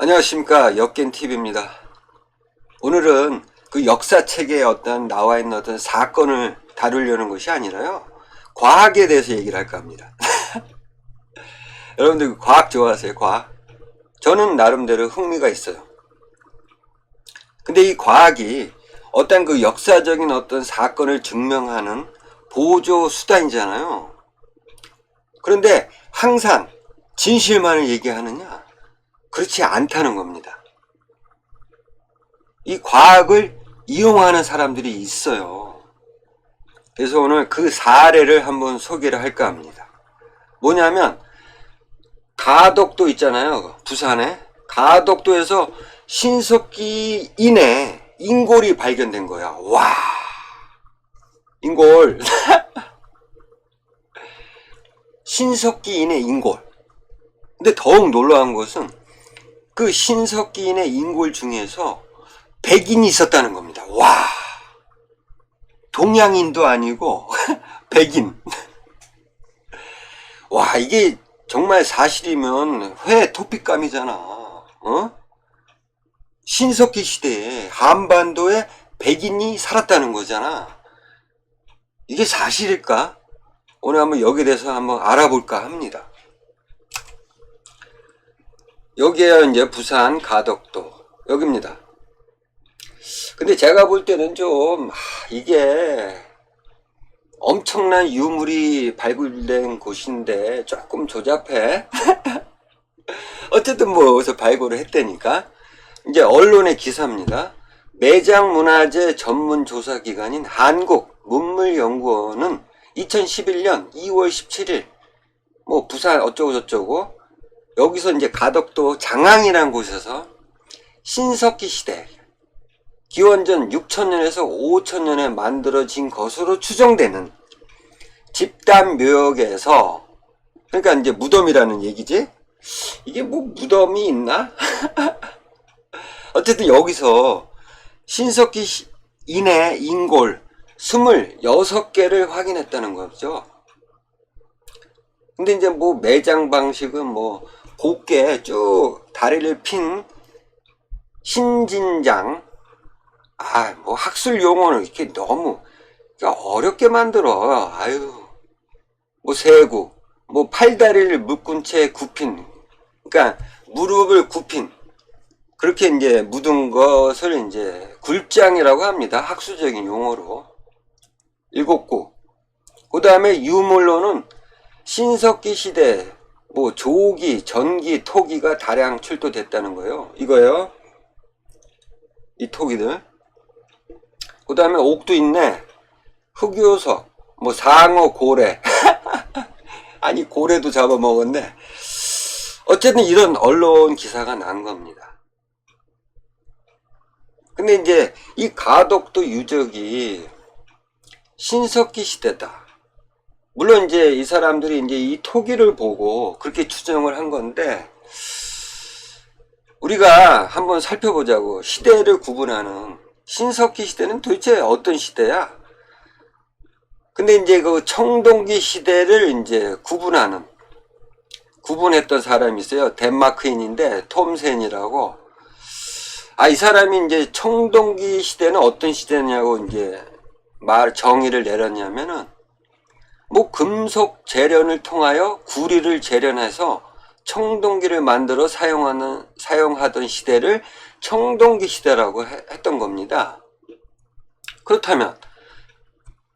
안녕하십니까, 역겐TV입니다. 오늘은 그 역사책에 나와 있는 어떤 사건을 다루려는 것이 아니라요, 과학에 대해서 얘기를 할까 합니다. 여러분들 과학 좋아하세요? 과학? 저는 나름대로 흥미가 있어요. 근데 이 과학이 어떤 그 역사적인 어떤 사건을 증명하는 보조 수단이잖아요. 그런데 항상 진실만을 얘기하느냐? 그렇지 않다는 겁니다. 이 과학을 이용하는 사람들이 있어요. 그래서 오늘 그 사례를 한번 소개를 할까 합니다. 뭐냐면 가덕도 있잖아요. 부산에 가덕도에서 신석기 이내 인골이 발견된 거야. 와, 인골. 신석기 이내 인골. 근데 더욱 놀라운 것은 그 신석기 이내 인골 중에서 백인이 있었다는 겁니다. 와, 동양인도 아니고 백인. 와, 이게 정말 사실이면 회 토픽감이잖아. 어? 신석기 시대에 한반도에 백인이 살았다는 거잖아. 이게 사실일까? 오늘 한번 여기에 대해서 한번 알아볼까 합니다. 여기에 이제 부산 가덕도 여기입니다. 근데 제가 볼 때는 좀 이게 엄청난 유물이 발굴된 곳인데 조금 조잡해. 어쨌든 뭐 어디서 발굴을 했다니까. 이제 언론의 기사입니다. 매장문화재 전문조사기관인 한국문물연구원은 2011년 2월 17일 뭐 부산 어쩌고 저쩌고 여기서 이제 가덕도 장항이라는 곳에서 신석기 시대 기원전 6000년에서 5000년에 만들어진 것으로 추정되는 집단 묘역에서, 그러니까 이제 무덤이라는 얘기지. 이게 뭐 무덤이 있나? 어쨌든 여기서 신석기 이내 인골 26개를 확인했다는 거죠. 근데 이제 뭐 매장 방식은 뭐 곱게 쭉 다리를 핀 신진장, 뭐 학술 용어는 이렇게 너무 어렵게 만들어. 뭐 세구, 뭐 팔다리를 묶은 채 굽힌, 그러니까 무릎을 굽힌, 그렇게 이제 묻은 것을 이제 굴장이라고 합니다. 학술적인 용어로. 7구. 그 다음에 유물로는 신석기 시대 뭐 조기, 전기, 토기가 다량 출토됐다는 거예요. 이거요. 이 토기들. 그 다음에 옥도 있네. 흑요석, 뭐 상어, 고래. 아니 고래도 잡아먹었네. 어쨌든 이런 언론 기사가 난 겁니다. 근데 이제 이 가덕도 유적이 신석기 시대다. 물론 이제 이 사람들이 이제 이 토기를 보고 그렇게 추정을 한 건데, 우리가 한번 살펴보자고. 시대를 구분하는 신석기 시대는 도대체 어떤 시대야? 근데 이제 그 청동기 시대를 이제 구분했던 사람이 있어요. 덴마크인인데 톰센이라고. 이 사람이 이제 청동기 시대는 어떤 시대냐고 이제 정의를 내렸냐면은 뭐 금속 재련을 통하여 구리를 재련해서 청동기를 만들어 사용하던 시대를 청동기 시대라고 했던 겁니다. 그렇다면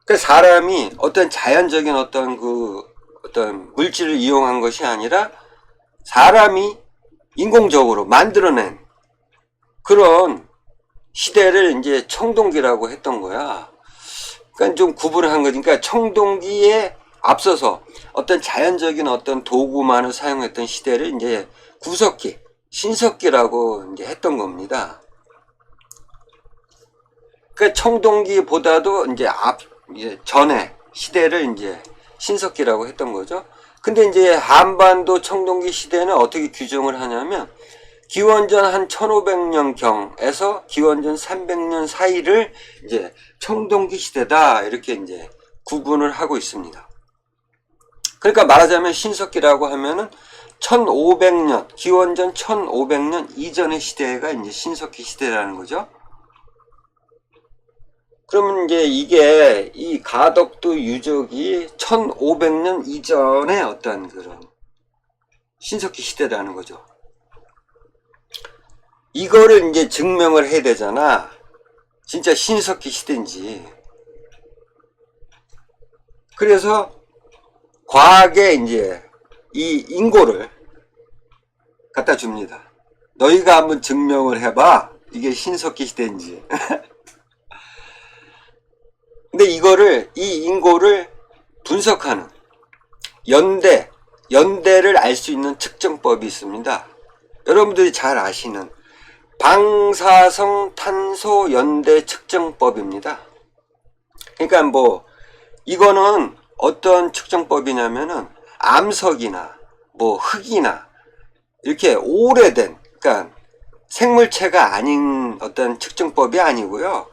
그 사람이 어떤 자연적인 어떤 물질을 이용한 것이 아니라 사람이 인공적으로 만들어낸 그런 시대를 이제 청동기라고 했던 거야. 그러니까 좀 구분을 한 거니까, 그러니까 청동기에 앞서서 어떤 자연적인 어떤 도구만을 사용했던 시대를 이제 구석기, 신석기라고 이제 했던 겁니다. 그러니까 청동기보다도 이제 전에 시대를 이제 신석기라고 했던 거죠. 근데 이제 한반도 청동기 시대는 어떻게 규정을 하냐면 기원전 한 1500년경에서 기원전 300년 사이를 이제 청동기 시대다, 이렇게 이제 구분을 하고 있습니다. 그러니까 말하자면 신석기라고 하면은 1500년, 기원전 1500년 이전의 시대가 이제 신석기 시대라는 거죠. 그러면 이제 이게 이 가덕도 유적이 1500년 이전의 어떤 그런 신석기 시대라는 거죠. 이거를 이제 증명을 해야 되잖아. 진짜 신석기 시대인지. 그래서 과학에 이제 이 인고를 갖다 줍니다. 너희가 한번 증명을 해봐. 이게 신석기 시대인지. 근데 이거를, 이 인고를 분석하는 연대를 알 수 있는 측정법이 있습니다. 여러분들이 잘 아시는 방사성 탄소 연대 측정법입니다. 그러니까 뭐 이거는 어떤 측정법이냐면은 암석이나 뭐 흙이나 이렇게 오래된, 그러니까 생물체가 아닌 어떤 측정법이 아니고요.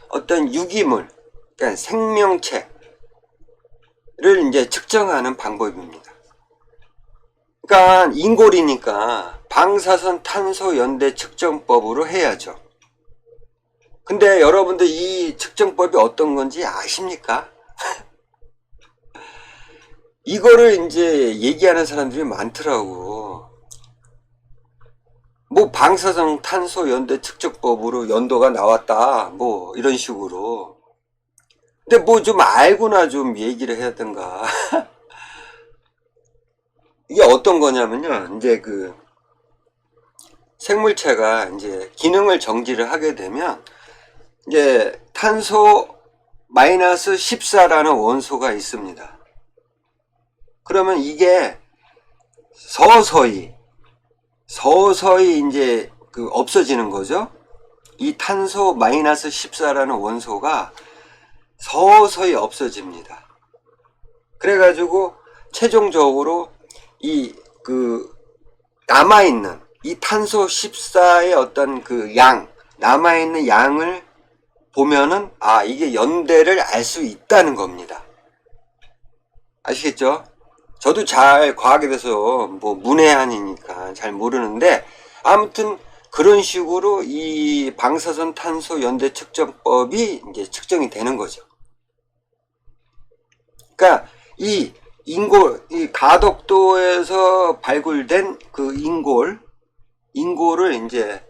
어떤 유기물, 그러니까 생명체를 이제 측정하는 방법입니다. 그러니까 인골이니까 방사선 탄소 연대 측정법으로 해야죠. 근데 여러분들 이 측정법이 어떤 건지 아십니까? 이거를 이제 얘기하는 사람들이 많더라고. 뭐 방사성 탄소 연대 측정법으로 연도가 나왔다, 뭐 이런 식으로. 근데 뭐 좀 알고나 좀 얘기를 해야 된가. 이게 어떤 거냐면요, 이제 그 생물체가 이제 기능을 정지를 하게 되면 이제 탄소 마이너스 14라는 원소가 있습니다. 그러면 이게 서서히 이제 그 없어지는 거죠. 이 탄소 마이너스 14라는 원소가 서서히 없어집니다. 그래가지고 최종적으로 이 그 남아있는 이 탄소 14의 어떤 그 남아있는 양을 보면은 이게 연대를 알 수 있다는 겁니다. 아시겠죠? 저도 잘 과학에 대해서 뭐 문외한이니까 잘 모르는데, 아무튼 그런 식으로 이 방사선 탄소 연대 측정법이 이제 측정이 되는 거죠. 그러니까 이 가덕도에서 발굴된 그 인골을 이제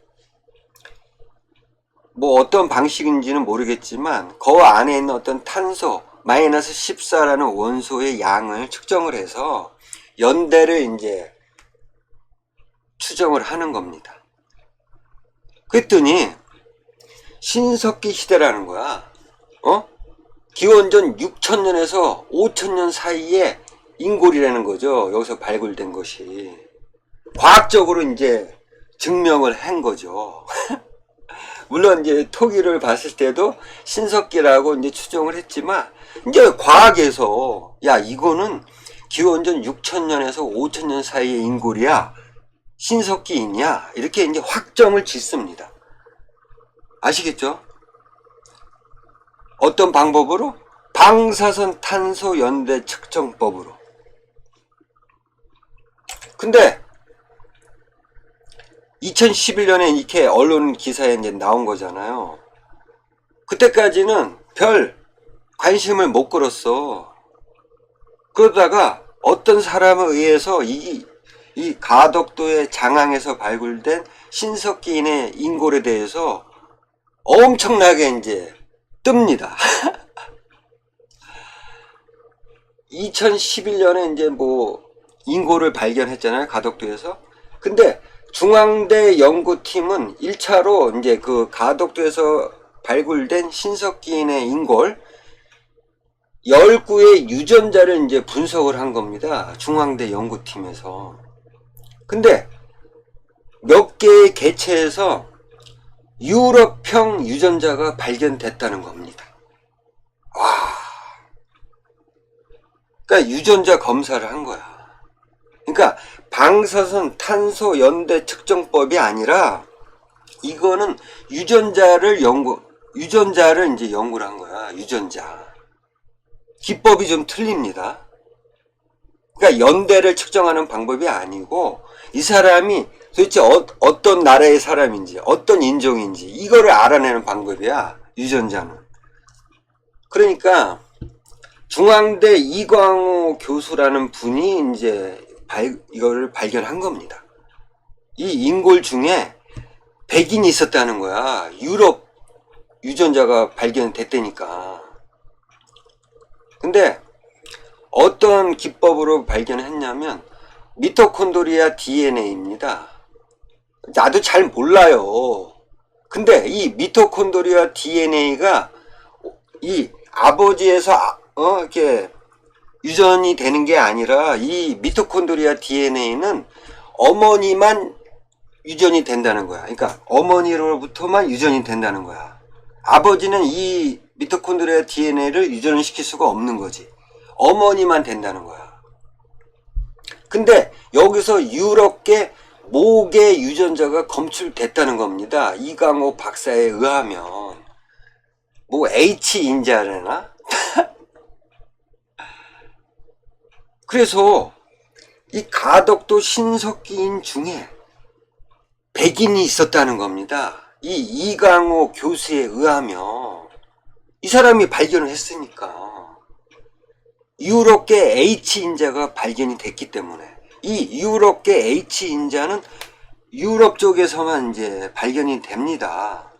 뭐 어떤 방식인지는 모르겠지만 그 안에 있는 어떤 탄소 마이너스 14라는 원소의 양을 측정을 해서 연대를 이제 추정을 하는 겁니다. 그랬더니 신석기 시대라는 거야. 기원전 6000년에서 5000년 사이에 인골이라는 거죠. 여기서 발굴된 것이. 과학적으로 이제 증명을 한 거죠. 물론 이제 토기를 봤을 때도 신석기라고 이제 추정을 했지만, 이제 과학에서 이거는 기원전 6000년에서 5000년 사이의 인골이야, 신석기이냐, 이렇게 이제 확정을 짓습니다. 아시겠죠? 어떤 방법으로? 방사선 탄소 연대 측정법으로. 근데 2011년에 이렇게 언론 기사에 이제 나온 거잖아요. 그때까지는 별 관심을 못 끌었어. 그러다가 어떤 사람에 의해서 이 가덕도의 장항에서 발굴된 신석기인의 인골에 대해서 엄청나게 이제 뜹니다. 2011년에 이제 뭐 인골을 발견했잖아요, 가덕도에서. 근데 중앙대 연구팀은 1차로 이제 그 가덕도에서 발굴된 신석기인의 인골 19의 유전자를 이제 분석을 한 겁니다. 중앙대 연구팀에서. 근데 몇 개의 개체에서 유럽형 유전자가 발견됐다는 겁니다. 와. 그러니까 유전자 검사를 한 거야. 그러니까 방사선 탄소 연대 측정법이 아니라 이거는 유전자를 이제 연구를 한 거야. 유전자. 기법이 좀 틀립니다. 그러니까 연대를 측정하는 방법이 아니고 이 사람이 도대체 어떤 나라의 사람인지 어떤 인종인지 이거를 알아내는 방법이야, 유전자는. 그러니까 중앙대 이광호 교수라는 분이 이제 이거를 발견한 겁니다. 이 인골 중에 백인이 있었다는 거야. 유럽 유전자가 발견됐다니까. 근데 어떤 기법으로 발견했냐면 미토콘드리아 DNA입니다. 나도 잘 몰라요. 근데 이 미토콘드리아 DNA가 이 아버지에서 이렇게 유전이 되는 게 아니라 이 미토콘드리아 DNA는 어머니만 유전이 된다는 거야. 그러니까 어머니로부터만 유전이 된다는 거야. 아버지는 이 미토콘드리아 DNA를 유전을 시킬 수가 없는 거지. 어머니만 된다는 거야. 근데 여기서 유럽계 모계 유전자가 검출됐다는 겁니다. 이강호 박사에 의하면. 뭐 H인자래나? 그래서 이 가덕도 신석기인 중에 백인이 있었다는 겁니다. 이 이강호 교수에 의하면. 이 사람이 발견을 했으니까. 유럽계 H인자가 발견이 됐기 때문에 이 유럽계 H인자는 유럽 쪽에서만 이제 발견이 됩니다.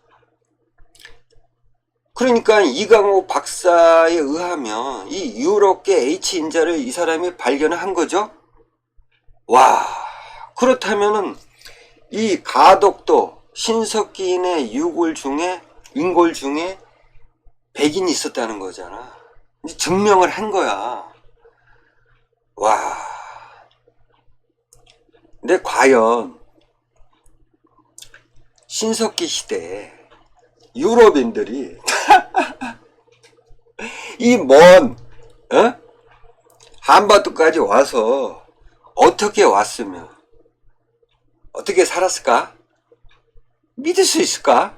그러니까 이강호 박사에 의하면 이 유럽계 H인자를 이 사람이 발견을 한 거죠. 와, 그렇다면은 이 가덕도 신석기인의 인골 중에 백인이 있었다는 거잖아. 이제 증명을 한 거야. 와. 근데 과연 신석기 시대에 유럽인들이 이 먼 한반도까지 와서 어떻게 왔으면 어떻게 살았을까? 믿을 수 있을까?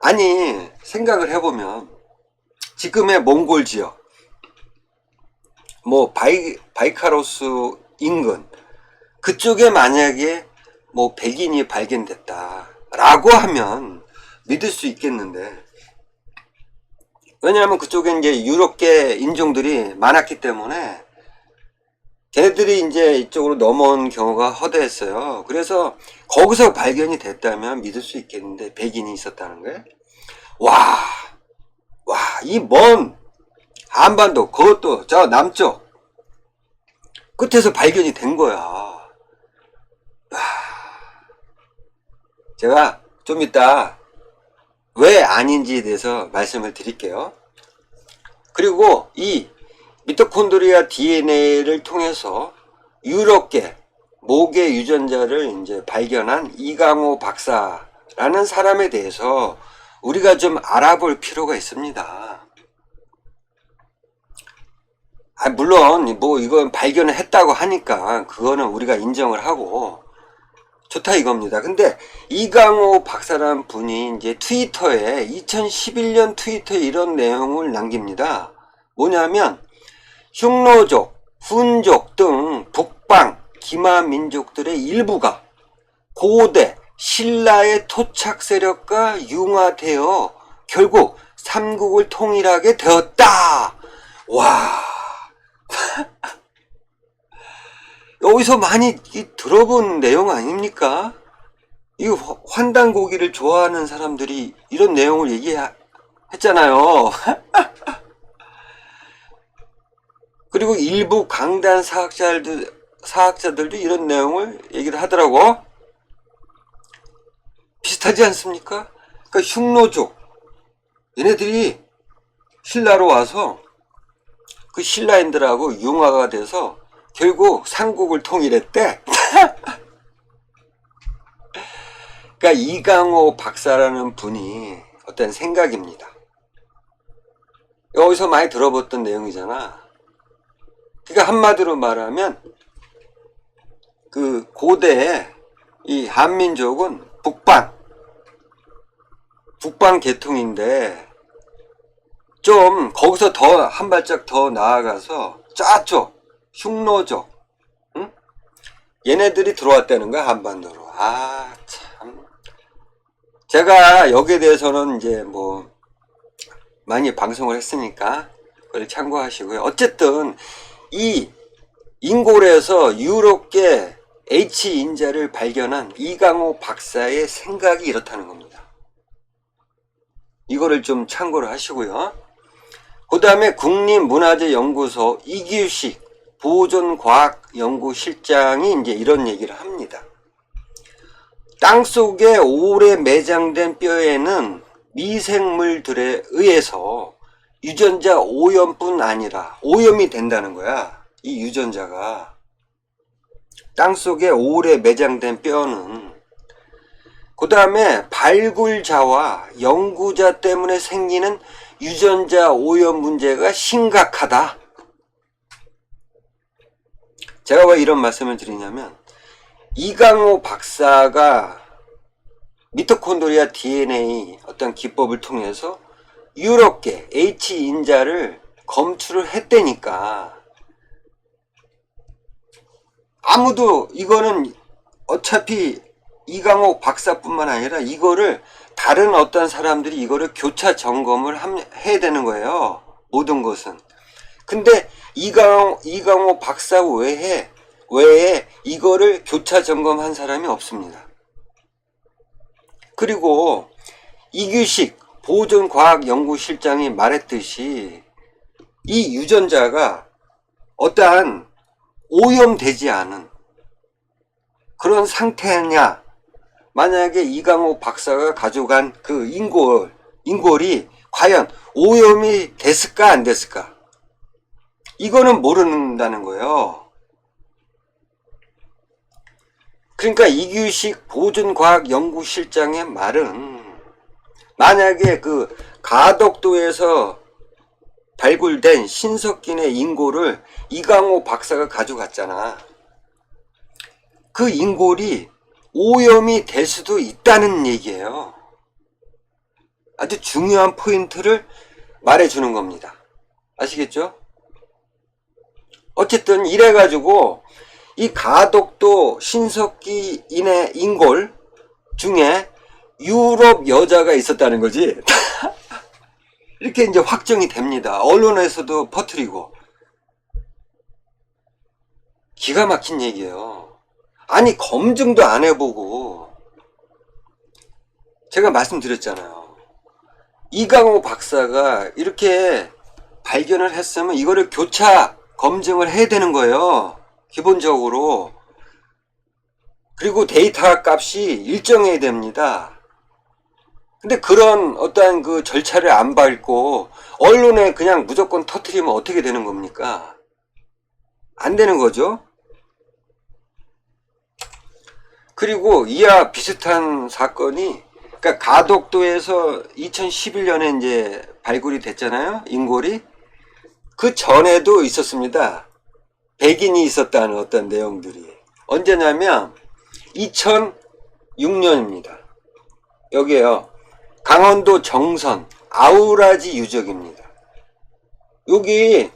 아니, 생각을 해보면 지금의 몽골 지역, 뭐 바이카로스 인근 그쪽에 만약에 뭐 백인이 발견됐다라고 하면 믿을 수 있겠는데, 왜냐하면 그쪽에 이제 유럽계 인종들이 많았기 때문에 걔네들이 이제 이쪽으로 넘어온 경우가 허다했어요. 그래서 거기서 발견이 됐다면 믿을 수 있겠는데 백인이 있었다는 거예요. 와, 이 먼 한반도, 그것도 저 남쪽 끝에서 발견이 된 거야. 와, 제가 좀 이따 왜 아닌지에 대해서 말씀을 드릴게요. 그리고 이 미토콘드리아 DNA를 통해서 유럽계 모계 유전자를 이제 발견한 이강호 박사라는 사람에 대해서 우리가 좀 알아볼 필요가 있습니다. 물론 뭐 이건 발견을 했다고 하니까 그거는 우리가 인정을 하고 좋다 이겁니다. 근데 이강호 박사라는 분이 이제 트위터에 2011년 트위터에 이런 내용을 남깁니다. 뭐냐면 흉노족, 훈족 등 북방 기마 민족들의 일부가 고대 신라의 토착 세력과 융화되어 결국 삼국을 통일하게 되었다. 와, 여기서 많이 들어본 내용 아닙니까? 이 환단고기를 좋아하는 사람들이 이런 내용을 얘기했잖아요. 그리고 일부 강단 사학자들도 이런 내용을 얘기를 하더라고. 비슷하지 않습니까? 그러니까 흉노족, 얘네들이 신라로 와서 그 신라인들하고 융화가 돼서 결국 삼국을 통일했대. 그러니까 이강호 박사라는 분이 어떤 생각입니다. 여기서 많이 들어봤던 내용이잖아. 그러니까 한마디로 말하면 그 고대의 이 한민족은 북방 계통인데 좀 거기서 더 한 발짝 더 나아가서 저쪽 흉노족, 응? 얘네들이 들어왔다는 거야, 한반도로. 아, 참. 제가 여기에 대해서는 이제 뭐 많이 방송을 했으니까 그걸 참고하시고요. 어쨌든 이 인골에서 유럽계 H인자를 발견한 이강호 박사의 생각이 이렇다는 겁니다. 이거를 좀 참고를 하시고요. 그 다음에 국립문화재연구소 이규식 보존과학연구실장이 이제 이런 얘기를 합니다. 땅속에 오래 매장된 뼈에는 미생물들에 의해서 유전자 오염뿐 아니라 오염이 된다는 거야. 이 유전자가 땅속에 오래 매장된 뼈는. 그 다음에 발굴자와 연구자 때문에 생기는 유전자 오염 문제가 심각하다. 제가 왜 이런 말씀을 드리냐면 이강호 박사가 미토콘드리아 DNA 어떤 기법을 통해서 유럽계 H인자를 검출을 했다니까. 아무도 이거는 어차피 이강호 박사뿐만 아니라 이거를 다른 어떤 사람들이 이거를 교차 점검을 해야 되는 거예요. 모든 것은. 근데 이강호 박사 외에 이거를 교차 점검한 사람이 없습니다. 그리고 이규식 보존과학연구실장이 말했듯이 이 유전자가 어떠한 오염되지 않은 그런 상태냐. 만약에 이강호 박사가 가져간 그 인골이 과연 오염이 됐을까 안 됐을까? 이거는 모른다는 거예요. 그러니까 이규식 보존과학연구실장의 말은 만약에 그 가덕도에서 발굴된 신석기의 인골을 이강호 박사가 가져갔잖아. 그 인골이 오염이 될 수도 있다는 얘기예요. 아주 중요한 포인트를 말해주는 겁니다. 아시겠죠? 어쨌든 이래가지고 이 가덕도 신석기인의 인골 중에 유럽 여자가 있었다는 거지. 이렇게 이제 확정이 됩니다. 언론에서도 퍼뜨리고. 기가 막힌 얘기예요. 아니 검증도 안 해보고. 제가 말씀드렸잖아요. 이강호 박사가 이렇게 발견을 했으면 이거를 교차 검증을 해야 되는 거예요. 기본적으로. 그리고 데이터 값이 일정해야 됩니다. 근데 그런 어떠한 그 절차를 안 밟고 언론에 그냥 무조건 터뜨리면 어떻게 되는 겁니까? 안 되는 거죠. 그리고 이와 비슷한 사건이 그러니까 가덕도에서 2011년에 이제 발굴이 됐잖아요. 인골이. 그 전에도 있었습니다. 백인이 있었다는 어떤 내용들이. 언제냐면 2006년입니다. 여기에요. 강원도 정선 아우라지 유적입니다. 여기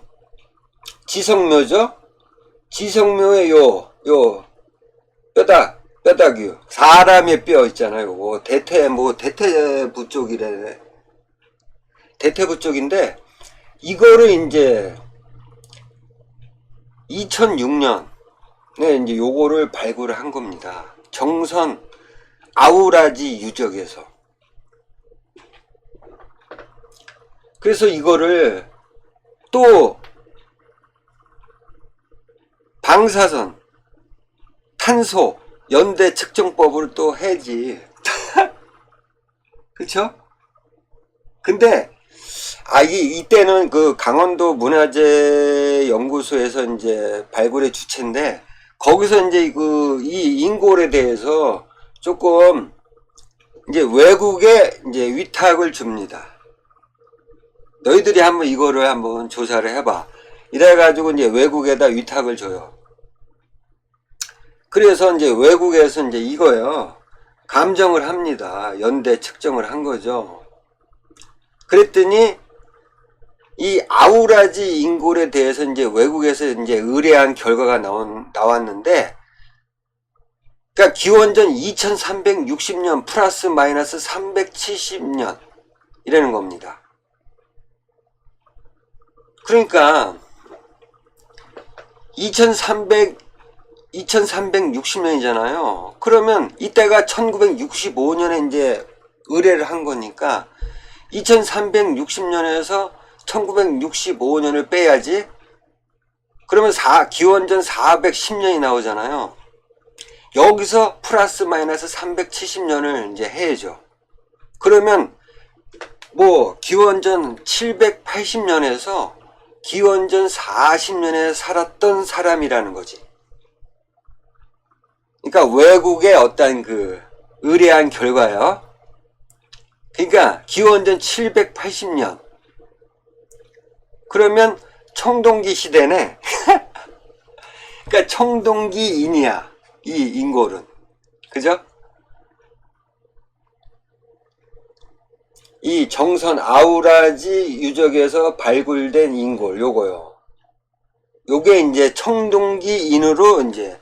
지성묘죠? 지성묘의 요 뼈다귀 사람의 뼈 있잖아요. 요거 대퇴부 쪽이래. 대퇴부 쪽인데 이거를 이제 2006년에 이제 요거를 발굴을 한 겁니다. 정선 아우라지 유적에서. 그래서 이거를 또 방사선, 탄소, 연대 측정법으로 또 해야지. 그쵸? 근데 이때는 그 강원도 문화재 연구소에서 이제 발굴의 주체인데 거기서 이제 이 인골에 대해서 조금 이제 외국에 이제 위탁을 줍니다. 너희들이 한번 이거를 한번 조사를 해봐. 이래가지고 이제 외국에다 위탁을 줘요. 그래서 이제 외국에서 이제 이거요. 감정을 합니다. 연대 측정을 한 거죠. 그랬더니 이 아우라지 인골에 대해서 이제 외국에서 이제 의뢰한 결과가 나왔는데, 그러니까 기원전 2360년 플러스 마이너스 370년 이라는 겁니다. 그러니까 2360년이잖아요. 그러면 이때가 1965년에 이제 의뢰를 한 거니까 2360년에서 1965년을 빼야지. 그러면 기원전 410년이 나오잖아요. 여기서 플러스 마이너스 370년을 이제 해야죠. 그러면 뭐 기원전 780년에서 기원전 40년에 살았던 사람이라는 거지. 그러니까 외국의 어떤 그 의뢰한 결과요. 그러니까 기원전 780년. 그러면 청동기 시대네. 그러니까 청동기인이야. 이 인골은. 그죠? 이 정선 아우라지 유적에서 발굴된 인골 요거요. 요게 이제 청동기인으로 이제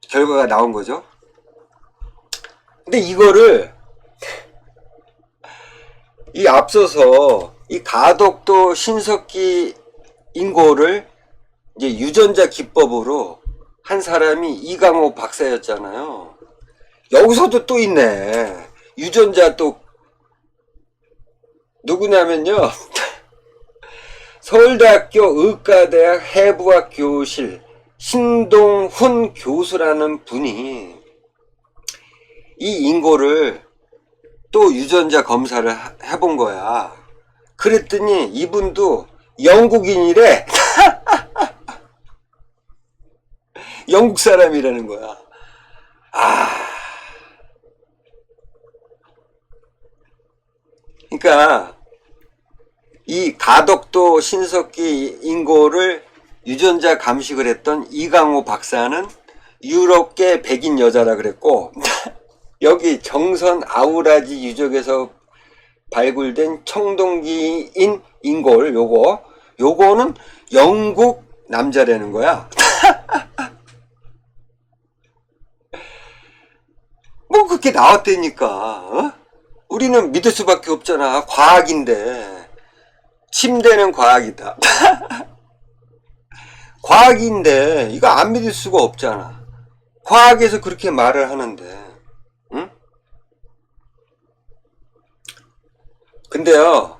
결과가 나온 거죠. 근데 이거를 이 앞서서 이 가덕도 신석기 인골을 이제 유전자 기법으로 한 사람이 이강호 박사였잖아요. 여기서도 또 있네. 유전자 또 누구냐면요. 서울대학교 의과대학 해부학 교실 신동훈 교수라는 분이 이 인골을 또 유전자 검사를 해본 거야. 그랬더니 이분도 영국인이래. 영국 사람이라는 거야. 그러니까 이 가덕도 신석기 인골을 유전자 감식을 했던 이강호 박사는 유럽계 백인 여자라 그랬고 여기 정선 아우라지 유적에서 발굴된 청동기인 인골 요거는 영국 남자라는 거야. 뭐 그렇게 나왔다니까. 어? 우리는 믿을 수밖에 없잖아. 과학인데. 침대는 과학이다. 과학인데 이거 안 믿을 수가 없잖아. 과학에서 그렇게 말을 하는데. 응? 근데요.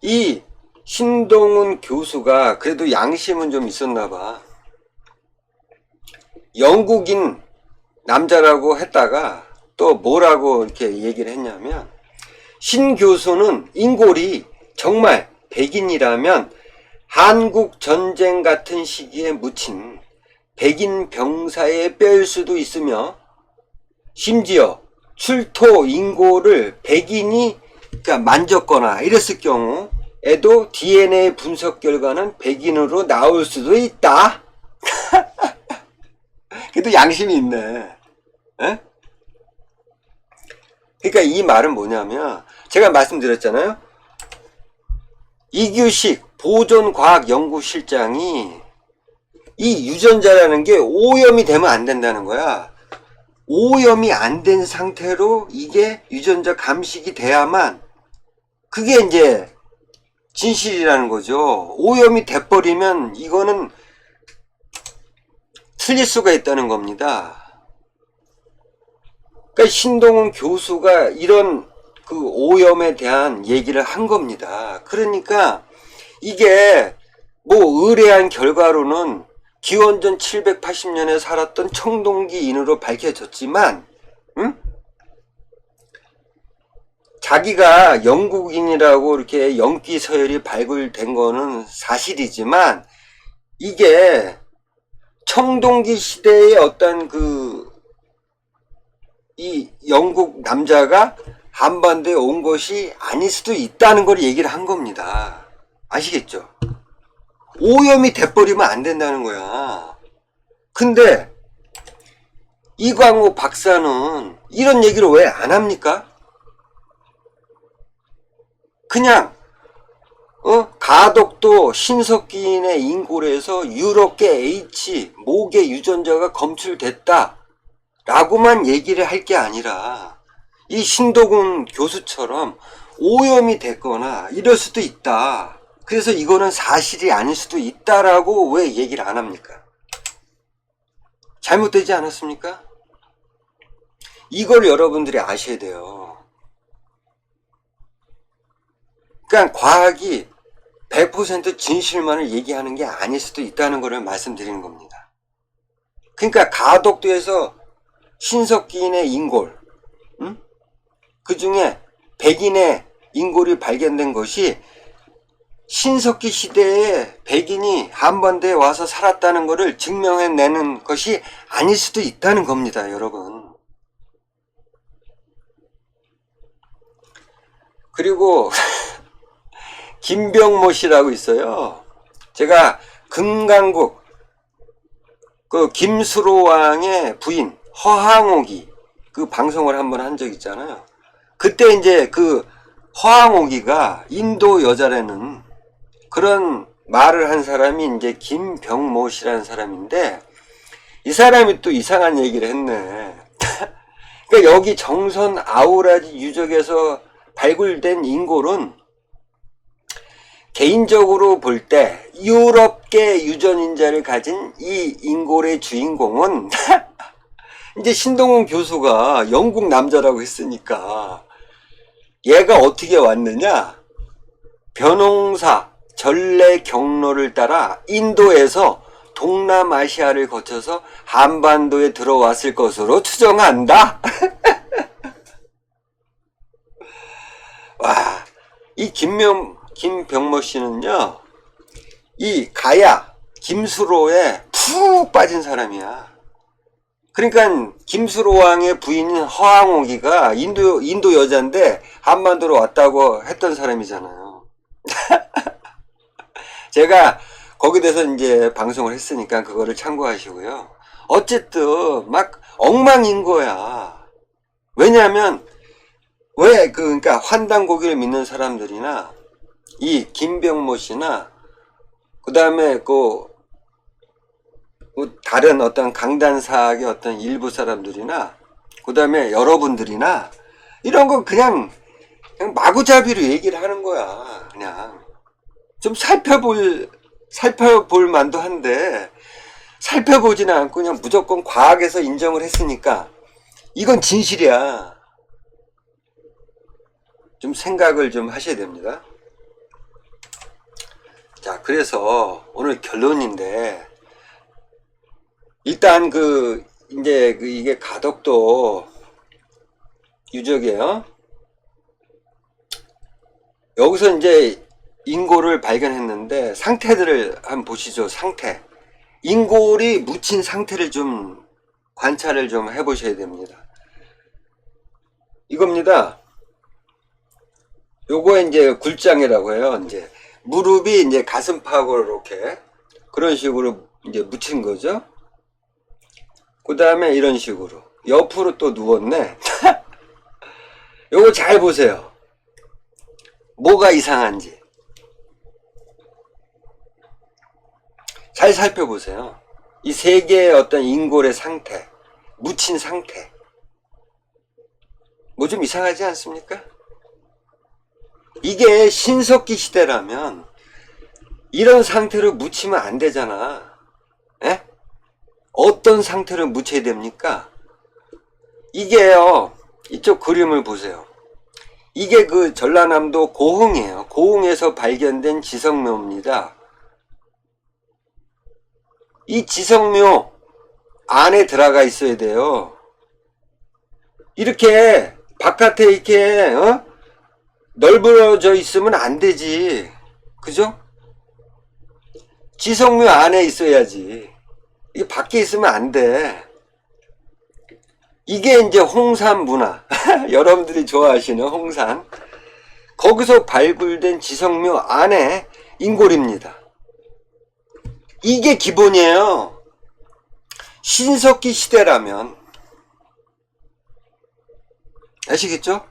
이 신동훈 교수가 그래도 양심은 좀 있었나 봐. 영국인 남자라고 했다가 또 뭐라고 이렇게 얘기를 했냐면 신 교수는 인골이 정말 백인이라면 한국 전쟁 같은 시기에 묻힌 백인 병사의 뼈일 수도 있으며 심지어 출토 인골을 백인이 그러니까 만졌거나 이랬을 경우에도 DNA 분석 결과는 백인으로 나올 수도 있다. 그래도 양심이 있네. 에? 그러니까 이 말은 뭐냐면 제가 말씀드렸잖아요. 이규식 보존과학연구실장이 이 유전자라는 게 오염이 되면 안 된다는 거야. 오염이 안 된 상태로 이게 유전자 감식이 돼야만 그게 이제 진실이라는 거죠. 오염이 돼버리면 이거는 틀릴 수가 있다는 겁니다. 그러니까 신동훈 교수가 이런 그 오염에 대한 얘기를 한 겁니다. 그러니까 이게 뭐 의뢰한 결과로는 기원전 780년에 살았던 청동기인으로 밝혀졌지만 자기가 영국인이라고 이렇게 영기 서열이 발굴된 거는 사실이지만 이게 청동기 시대의 어떤 이 영국 남자가 한반도에 온 것이 아닐 수도 있다는 걸 얘기를 한 겁니다. 아시겠죠? 오염이 돼버리면 안 된다는 거야. 근데 이광호 박사는 이런 얘기를 왜 안 합니까? 그냥 가덕도 신석기인의 인골에서 유럽계 H 목의 유전자가 검출됐다 라고만 얘기를 할 게 아니라 이 신도군 교수처럼 오염이 됐거나 이럴 수도 있다. 그래서 이거는 사실이 아닐 수도 있다라고 왜 얘기를 안 합니까? 잘못되지 않았습니까? 이걸 여러분들이 아셔야 돼요. 그러니까 과학이 100% 진실만을 얘기하는 게 아닐 수도 있다는 것을 말씀드리는 겁니다. 그러니까 가덕도에서 신석기인의 인골, 그 중에 백인의 인골이 발견된 것이 신석기 시대에 백인이 한반도에 와서 살았다는 것을 증명해내는 것이 아닐 수도 있다는 겁니다, 여러분. 그리고 김병모 씨라고 있어요. 제가 금강국 그 김수로 왕의 부인 허항옥이 그 방송을 한번 한 적 있잖아요. 그때 이제 그 허항옥이가 인도 여자라는 그런 말을 한 사람이 이제 김병모 씨라는 사람인데, 이 사람이 또 이상한 얘기를 했네. 그러니까 여기 정선 아우라지 유적에서 발굴된 인골은 개인적으로 볼 때 유럽계 유전인자를 가진 이 인골의 주인공은 이제 신동훈 교수가 영국 남자라고 했으니까 얘가 어떻게 왔느냐, 변홍사 전래 경로를 따라 인도에서 동남아시아를 거쳐서 한반도에 들어왔을 것으로 추정한다. 와, 이 김병모 씨는요, 이 가야 김수로에 푹 빠진 사람이야. 그러니까 김수로 왕의 부인인 허항옥이가 인도 여자인데 한반도로 왔다고 했던 사람이잖아요. 제가 거기에 대해서 이제 방송을 했으니까 그거를 참고하시고요. 어쨌든 막 엉망인거야. 왜냐하면 그러니까 환단고기를 믿는 사람들이나 이 김병모 씨나 그 다음에 다른 어떤 강단사학의 어떤 일부 사람들이나 그 다음에 여러분들이나 이런 거 그냥 마구잡이로 얘기를 하는 거야. 그냥 좀 살펴볼 만도 한데 살펴보지는 않고 그냥 무조건 과학에서 인정을 했으니까 이건 진실이야. 좀 생각을 좀 하셔야 됩니다. 자, 그래서 오늘 결론인데, 일단 이제 이게 가덕도 유적이에요. 여기서 이제 인골을 발견했는데 상태들을 한번 보시죠. 상태. 인골이 묻힌 상태를 좀 관찰을 좀 해보셔야 됩니다. 이겁니다. 요거 이제 굴장이라고 해요. 이제 무릎이 이제 가슴팍으로 이렇게 그런 식으로 이제 묻힌 거죠. 그 다음에 이런 식으로 옆으로 또 누웠네. 요거 잘 보세요. 뭐가 이상한지 잘 살펴보세요. 이 세 개의 어떤 인골의 상태, 묻힌 상태, 뭐 좀 이상하지 않습니까? 이게 신석기 시대라면 이런 상태로 묻히면 안 되잖아. 에? 어떤 상태로 묻혀야 됩니까? 이게요, 이쪽 그림을 보세요. 이게 그 전라남도 고흥이에요. 고흥에서 발견된 지성묘입니다. 이 지성묘 안에 들어가 있어야 돼요. 이렇게 바깥에 이렇게 넓어져 있으면 안 되지. 그죠? 지성묘 안에 있어야지. 이게 밖에 있으면 안 돼. 이게 이제 홍산 문화. 여러분들이 좋아하시는 홍산. 거기서 발굴된 지성묘 안에 인골입니다. 이게 기본이에요. 신석기 시대라면. 아시겠죠?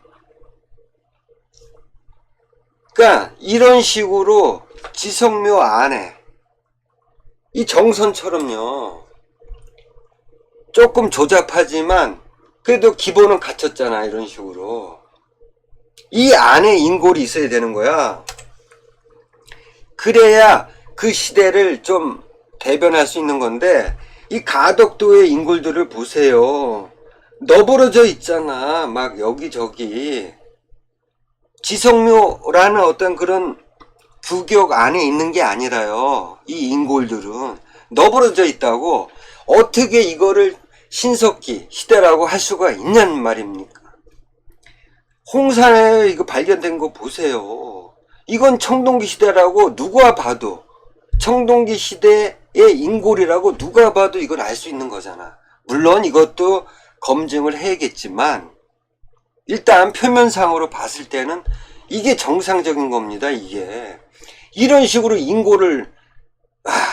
그러니까 이런 식으로 지성묘 안에 이 정선처럼요, 조금 조잡하지만 그래도 기본은 갖췄잖아. 이런 식으로 이 안에 인골이 있어야 되는 거야. 그래야 그 시대를 좀 대변할 수 있는 건데, 이 가덕도의 인골들을 보세요. 너부러져 있잖아. 막 여기저기. 지성묘라는 어떤 그런 규격 안에 있는 게 아니라요, 이 인골들은 너부러져 있다고. 어떻게 이거를 신석기 시대라고 할 수가 있냐는 말입니까? 홍산에 이거 발견된 거 보세요. 이건 청동기 시대라고 누가 봐도, 청동기 시대의 인골이라고 누가 봐도 이걸 알 수 있는 거잖아. 물론 이것도 검증을 해야겠지만 일단 표면상으로 봤을 때는 이게 정상적인 겁니다. 이게 이런 식으로 인골을,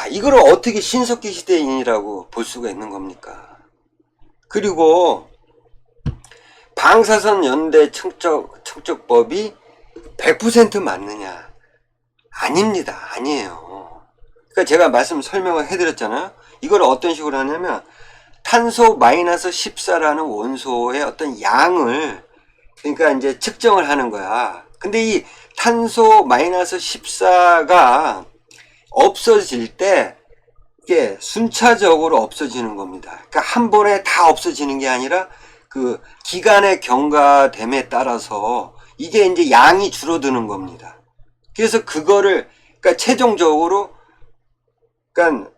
이걸 어떻게 신석기 시대인이라고 볼 수가 있는 겁니까? 그리고 방사선 연대 측정법이 100% 맞느냐? 아닙니다. 아니에요. 그러니까 제가 설명을 해드렸잖아요. 이걸 어떤 식으로 하냐면, 탄소 마이너스 14라는 원소의 어떤 양을, 그러니까 이제 측정을 하는 거야. 근데 이 탄소 마이너스 14가 없어질 때 이게 순차적으로 없어지는 겁니다. 그러니까 한 번에 다 없어지는 게 아니라 그 기간의 경과됨에 따라서 이게 이제 양이 줄어드는 겁니다. 그래서 그거를, 그러니까 최종적으로, 그러니까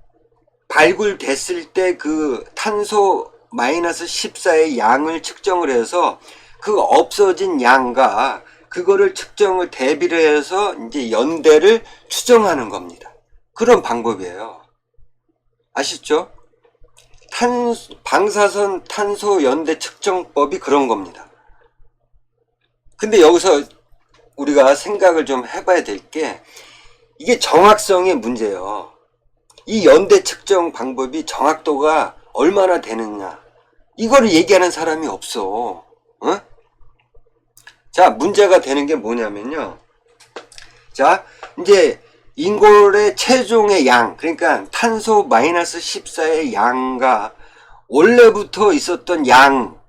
발굴됐을 때 그 탄소 마이너스 14의 양을 측정을 해서 그 없어진 양과 그거를 측정을 대비를 해서 이제 연대를 추정하는 겁니다. 그런 방법이에요. 아시죠? 방사선 탄소 연대 측정법이 그런 겁니다. 근데 여기서 우리가 생각을 좀 해봐야 될 게, 이게 정확성의 문제예요. 이 연대 측정 방법이 정확도가 얼마나 되느냐, 이거를 얘기하는 사람이 없어. 어? 자, 문제가 되는 게 뭐냐면요, 자, 이제 인골의 최종의 양, 그러니까 탄소 마이너스 14의 양과 원래부터 있었던 양,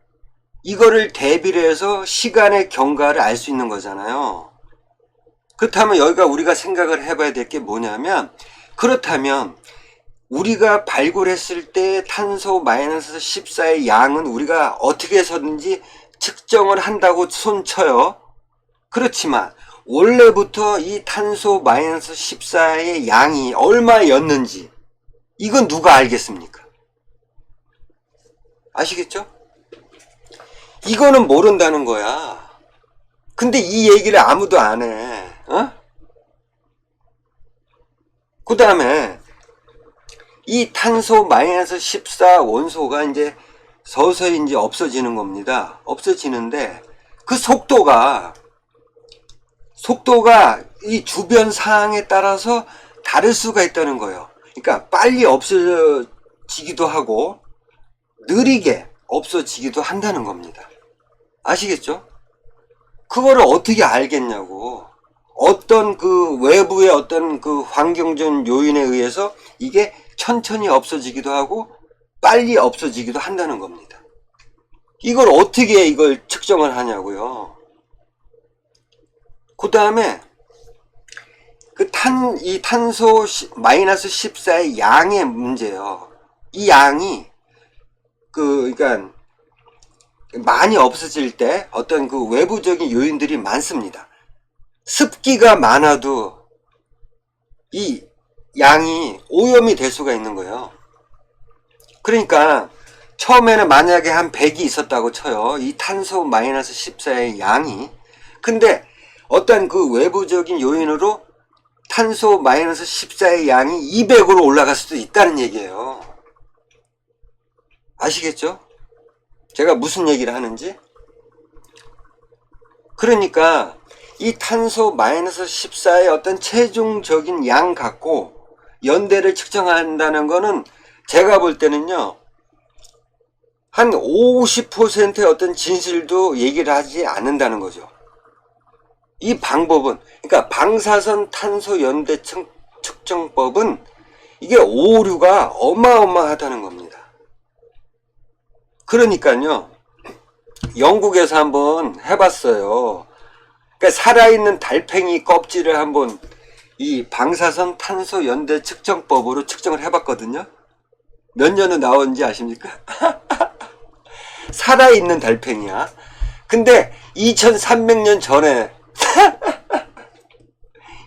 이거를 대비를 해서 시간의 경과를 알 수 있는 거잖아요. 그렇다면 여기가 우리가 생각을 해봐야 될 게 뭐냐면, 그렇다면 우리가 발굴했을 때 탄소 마이너스 14의 양은 우리가 어떻게 해서든지 측정을 한다고 손쳐요. 그렇지만 원래부터 이 탄소 마이너스 14의 양이 얼마였는지 이건 누가 알겠습니까? 아시겠죠? 이거는 모른다는 거야. 근데 이 얘기를 아무도 안 해. 그 다음에 이 탄소 마이너스 14 원소가 이제 서서히 이제 없어지는 겁니다. 없어지는데 그 속도가 이 주변 상황에 따라서 다를 수가 있다는 거예요. 그러니까 빨리 없어지기도 하고 느리게 없어지기도 한다는 겁니다. 아시겠죠? 그거를 어떻게 알겠냐고. 어떤 그 외부의 어떤 그 환경적 요인에 의해서 이게 천천히 없어지기도 하고 빨리 없어지기도 한다는 겁니다. 이걸 어떻게 이걸 측정을 하냐고요. 그 다음에 이 탄소 마이너스 14의 양의 문제예요. 이 양이 그러니까 많이 없어질 때 어떤 그 외부적인 요인들이 많습니다. 습기가 많아도 이 양이 오염이 될 수가 있는 거예요. 그러니까 처음에는 만약에 한 100이 있었다고 쳐요. 이 탄소 마이너스 14의 양이. 근데 어떤 그 외부적인 요인으로 탄소 마이너스 14의 양이 200으로 올라갈 수도 있다는 얘기예요. 아시겠죠? 제가 무슨 얘기를 하는지? 그러니까 이 탄소 마이너스 14의 어떤 최종적인 양 갖고 연대를 측정한다는 거는 제가 볼 때는요, 한 50%의 어떤 진실도 얘기를 하지 않는다는 거죠. 이 방법은, 그러니까 방사선 탄소 연대 측정법은 이게 오류가 어마어마하다는 겁니다. 그러니까요, 영국에서 한번 해봤어요. 그러니까 살아있는 달팽이 껍질을 한번 이 방사선 탄소 연대 측정법으로 측정을 해봤거든요. 몇 년에 나온지 아십니까? 살아있는 달팽이야. 근데 2300년 전에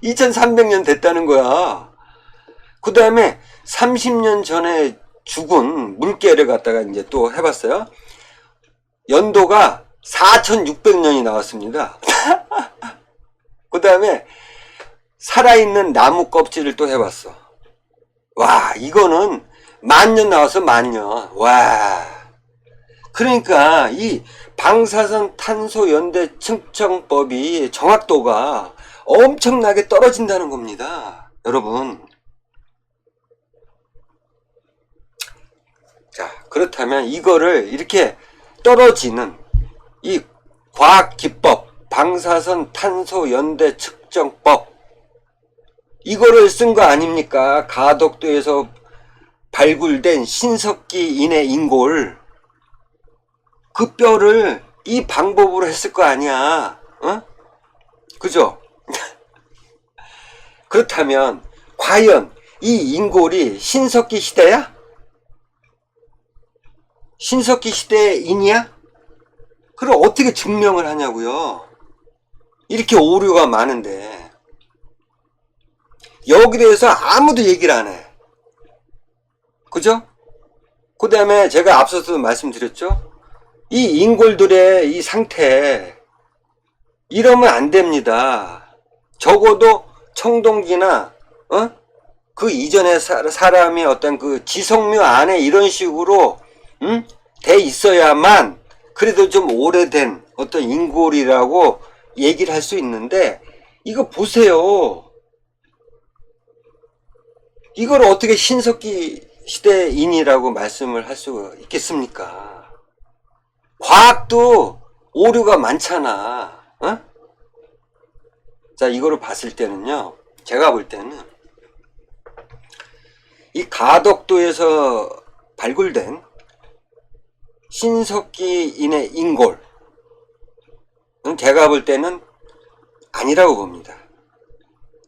2300년 됐다는 거야. 그 다음에 30년 전에 죽은 물개를 갖다가 이제 또 해봤어요. 연도가 4600년이 나왔습니다. 그 다음에 살아있는 나무 껍질을 또 해봤어. 와, 이거는 10,000년 나와서 10,000년. 와. 그러니까 이 방사선 탄소 연대 측정법이 정확도가 엄청나게 떨어진다는 겁니다. 여러분. 자, 그렇다면 이거를 이렇게 떨어지는 이 과학기법, 방사선 탄소 연대 측정법, 이거를 쓴 거 아닙니까? 가덕도에서 발굴된 신석기 인의 인골, 그 뼈를 이 방법으로 했을 거 아니야. 어? 그죠? 그렇다면 과연 이 인골이 신석기 시대야? 신석기 시대의 인이야? 그럼 어떻게 증명을 하냐고요? 이렇게 오류가 많은데 여기에 대해서 아무도 얘기를 안 해. 그죠? 그 다음에 제가 앞서서도 말씀드렸죠? 이 인골들의 이 상태, 이러면 안 됩니다. 적어도 청동기나 그 이전에 사람이 어떤 그 지성묘 안에 이런 식으로 돼 있어야만 그래도 좀 오래된 어떤 인골이라고 얘기를 할 수 있는데, 이거 보세요. 이걸 어떻게 신석기 시대인이라고 말씀을 할 수 있겠습니까? 과학도 오류가 많잖아. 어? 자, 이거를 봤을 때는요, 제가 볼 때는 이 가덕도에서 발굴된 신석기인의 인골, 제가 볼 때는 아니라고 봅니다.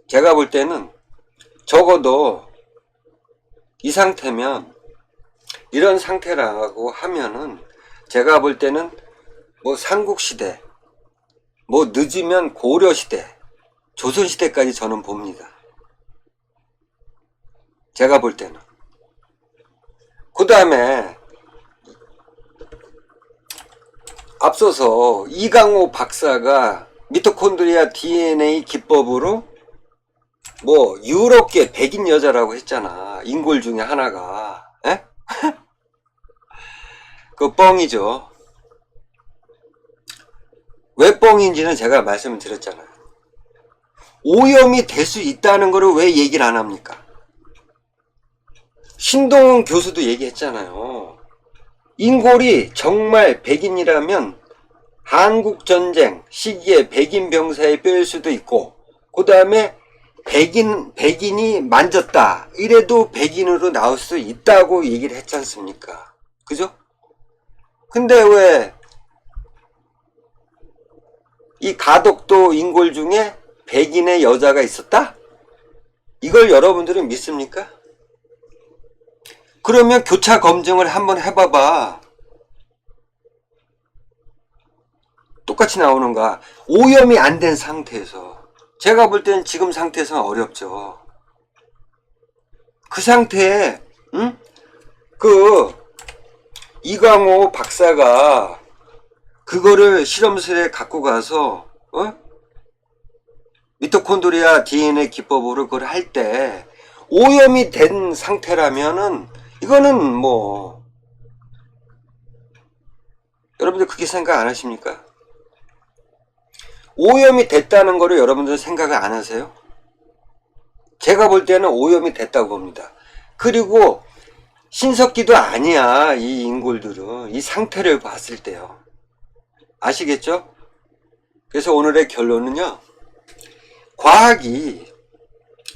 제가 볼 때는 적어도 이 상태면, 이런 상태라고 하면은 제가 볼 때는 뭐 삼국시대, 뭐 늦으면 고려시대, 조선시대까지 저는 봅니다. 제가 볼 때는. 그 다음에 앞서서 이강호 박사가 미토콘드리아 DNA 기법으로 뭐 유럽계 백인 여자라고 했잖아. 인골 중에 하나가. 에? 그 뻥이죠. 왜 뻥인지는 제가 말씀을 드렸잖아요. 오염이 될 수 있다는 거를 왜 얘기를 안 합니까? 신동훈 교수도 얘기했잖아요. 인골이 정말 백인이라면 한국전쟁 시기에 백인 병사의 뼈일 수도 있고, 그 다음에 백인이 만졌다 이래도 백인으로 나올 수 있다고 얘기를 했지 않습니까? 그죠? 근데 왜 이 가덕도 인골 중에 백인의 여자가 있었다? 이걸 여러분들은 믿습니까? 그러면 교차 검증을 한번 해봐봐. 똑같이 나오는가? 오염이 안 된 상태에서. 제가 볼 때는 지금 상태에서는 어렵죠. 그 상태에 그 이강호 박사가 그거를 실험실에 갖고 가서 미토콘드리아 DNA 기법으로 그걸 할 때 오염이 된 상태라면은 이거는 뭐 여러분들 그렇게 생각 안 하십니까? 오염이 됐다는 거를 여러분들 생각을 안 하세요? 제가 볼 때는 오염이 됐다고 봅니다. 그리고 신석기도 아니야. 이 인골들은 이 상태를 봤을 때요. 아시겠죠? 그래서 오늘의 결론은요, 과학이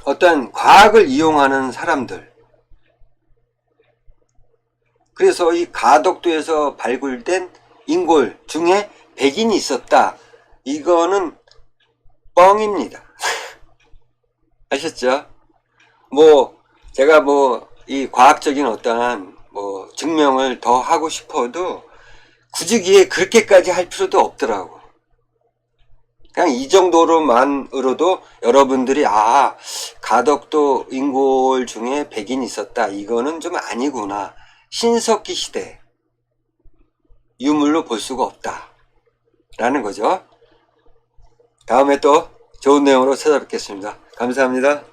어떤 과학을 이용하는 사람들, 그래서 이 가덕도에서 발굴된 인골 중에 백인이 있었다. 이거는 뻥입니다. 아셨죠? 뭐 제가 뭐 이 과학적인 어떠한 뭐 증명을 더 하고 싶어도 굳이 그렇게까지 할 필요도 없더라고. 그냥 이 정도로만으로도 여러분들이 가덕도 인골 중에 백인이 있었다. 이거는 좀 아니구나. 신석기 시대 유물로 볼 수가 없다. 라는 거죠. 다음에 또 좋은 내용으로 찾아뵙겠습니다. 감사합니다.